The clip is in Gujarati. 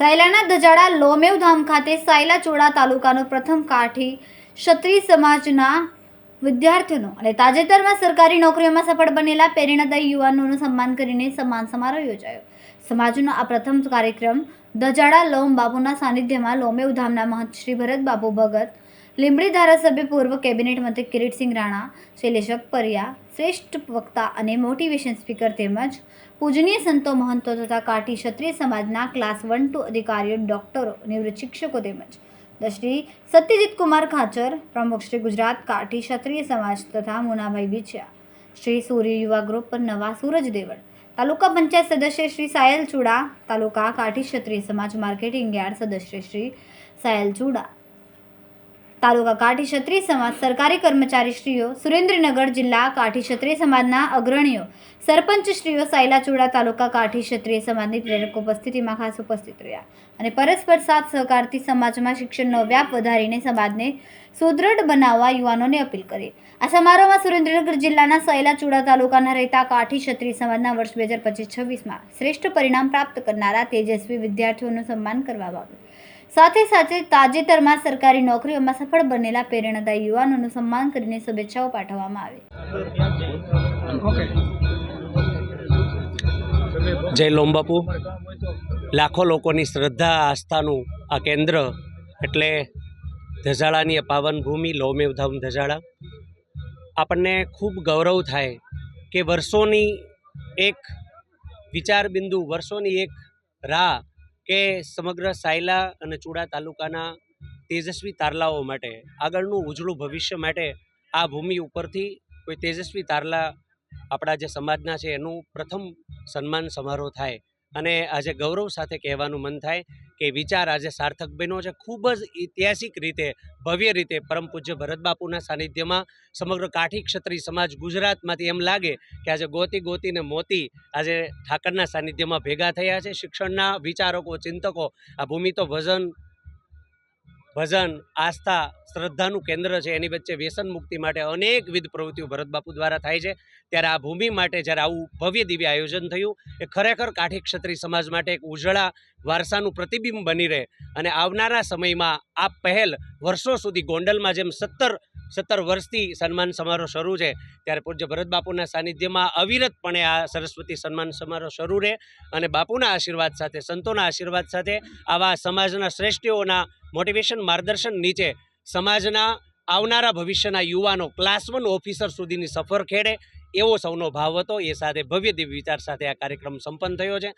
સાયલાના ધજાડા લોમેવ ધામ ખાતે સાયલા તાલુકાનો પ્રથમ કાઠી ક્ષત્રિય સમાજના વિદ્યાર્થીઓનો અને તાજેતરમાં સરકારી નોકરીઓમાં સફળ બનેલા પ્રેરણાદાયી યુવાનોનું સન્માન કરીને સન્માન સમારોહ યોજાયો. સમાજનો આ પ્રથમ કાર્યક્રમ ધજાડા લોમ બાપુના સાનિધ્યમાં લોમેવ ધામના મહંત શ્રી ભરત બાપુ ભગત, લીંબડી ધારાસભ્ય, પૂર્વ કેબિનેટ મંત્રી કિરીટસિંહ રાણા, શૈલેષ અકપરિયા, શ્રેષ્ઠ વક્તા અને મોટિવેશન સ્પીકર તેમજ પૂજનીય સંતો, મહંતો તથા કાઠી ક્ષત્રિય સમાજના ક્લાસ 1-2 અધિકારીઓ, ડોક્ટરો, નિવૃત્ત શિક્ષકો તેમજ શ્રી સત્યજીત કુમાર ખાચર, પ્રમુખ શ્રી ગુજરાત કાઠી ક્ષત્રિય સમાજ તથા મુનાભાઈ વિછયા, શ્રી સૂર્ય યુવા ગ્રુપ નવા સૂરજ દેવળ, તાલુકા પંચાયત સદસ્ય શ્રી સાયલ ચુડા, તાલુકા કાઠી ક્ષત્રિય સમાજ માર્કેટિંગ યાર્ડ સદસ્ય શ્રી સાયલ ચુડા, તાલુકા કાઠી ક્ષત્રિય સમાજ સરકારી કર્મચારીશ્રીઓ, સુરેન્દ્રનગર જિલ્લા કાઠી ક્ષત્રિય સમાજના અગ્રણીઓ, સરપંચશ્રીઓ, સાયલા તાલુકા કાઠી ક્ષત્રિય સમાજની પ્રેરક ઉપસ્થિતિમાં ખાસ ઉપસ્થિત રહ્યા અને પરસ્પર સાથ સહકારથી સમાજમાં શિક્ષણનો વ્યાપ વધારીને સમાજને સુદૃઢ બનાવવા યુવાનોને અપીલ કરી. આ સમારોહમાં સુરેન્દ્રનગર જિલ્લાના સાયલા તાલુકાના રહેતા કાઠી ક્ષત્રિય સમાજના વર્ષ 2025-26માં શ્રેષ્ઠ પરિણામ પ્રાપ્ત કરનારા તેજસ્વી વિદ્યાર્થીઓનું સન્માન કરવામાં આવ્યું. સાથે તાજેતરમાં સરકારી નોકરીઓમાં સફળ બનેલા પ્રેરણાદાયી યુવાનોનું સન્માન કરીને શુભેચ્છાઓ પાઠવવામાં આવી. જય લોમબાપુ. લાખો લોકોની શ્રદ્ધા આસ્થાનું આ કેન્દ્ર એટલે ધજાડાની પાવન ભૂમિ લોમેવ ધામ ધજાડા. આપણને ખૂબ ગૌરવ થાય કે વર્ષોની એક વિચાર બિંદુ, વર્ષોની એક રાહ કે સમગ્ર સાયલા અને ચુડા તાલુકાના તેજસ્વી તારલાઓ માટે, આગળનું ઉજળું ભવિષ્ય માટે આ ભૂમિ ઉપરથી કોઈ તેજસ્વી તારલા આપણા જે સમાજના છે એનું પ્રથમ સન્માન સમારોહ થાય અને આજે ગૌરવ સાથે કહેવાનું મન થાય કે વિચાર આજે સાર્થક બન્યો છે. ખૂબ જ ઐતિહાસિક રીતે, ભવ્ય રીતે પરમ પૂજ્ય ભરત બાપુના સાનિધ્યમાં સમગ્ર કાઠી ક્ષત્રિય સમાજ ગુજરાતમાંથી એમ લાગે કે આજે ગોતીને મોતી આજે ઠાકરના સાનિધ્યમાં ભેગા થયા છે. શિક્ષણના વિચારકો, ચિંતકો, આ ભૂમિ તો ભજન, આસ્થા, શ્રદ્ધાનું કેન્દ્ર છે. એની વચ્ચે વ્યસન મુક્તિ માટે અનેકવિધ પ્રવૃત્તિઓ ભરત બાપુ દ્વારા થાય છે. ત્યારે આ ભૂમિ માટે જ્યારે આવું ભવ્ય દિવ્ય આયોજન થયું એ ખરેખર કાઠી ક્ષત્રિય સમાજ માટે એક ઉજળા વારસાનું પ્રતિબિંબ બની રહે અને આવનારા સમયમાં આ પહેલ વર્ષો સુધી ગોંડલમાં જેમ 17 વર્ષથી સન્માન સમારોહ શરૂ છે, ત્યારે પૂજ્ય ભરત બાપુના સાનિધ્યમાં અવિરતપણે આ સરસ્વતી સન્માન સમારોહ શરૂ રહે અને બાપુના આશીર્વાદ સાથે, સંતોના આશીર્વાદ સાથે આવા સમાજના શ્રેષ્ઠીઓના મોટિવેશન, માર્ગદર્શન નીચે સમાજના આવનારા ભવિષ્યના યુવાનો ક્લાસ 1 ઓફિસર સુધીની સફર ખેડે એવો સૌનો ભાવ હતો. એ સાથે ભવ્ય દિવ્ય વિચાર સાથે આ કાર્યક્રમ સંપન્ન થયો છે.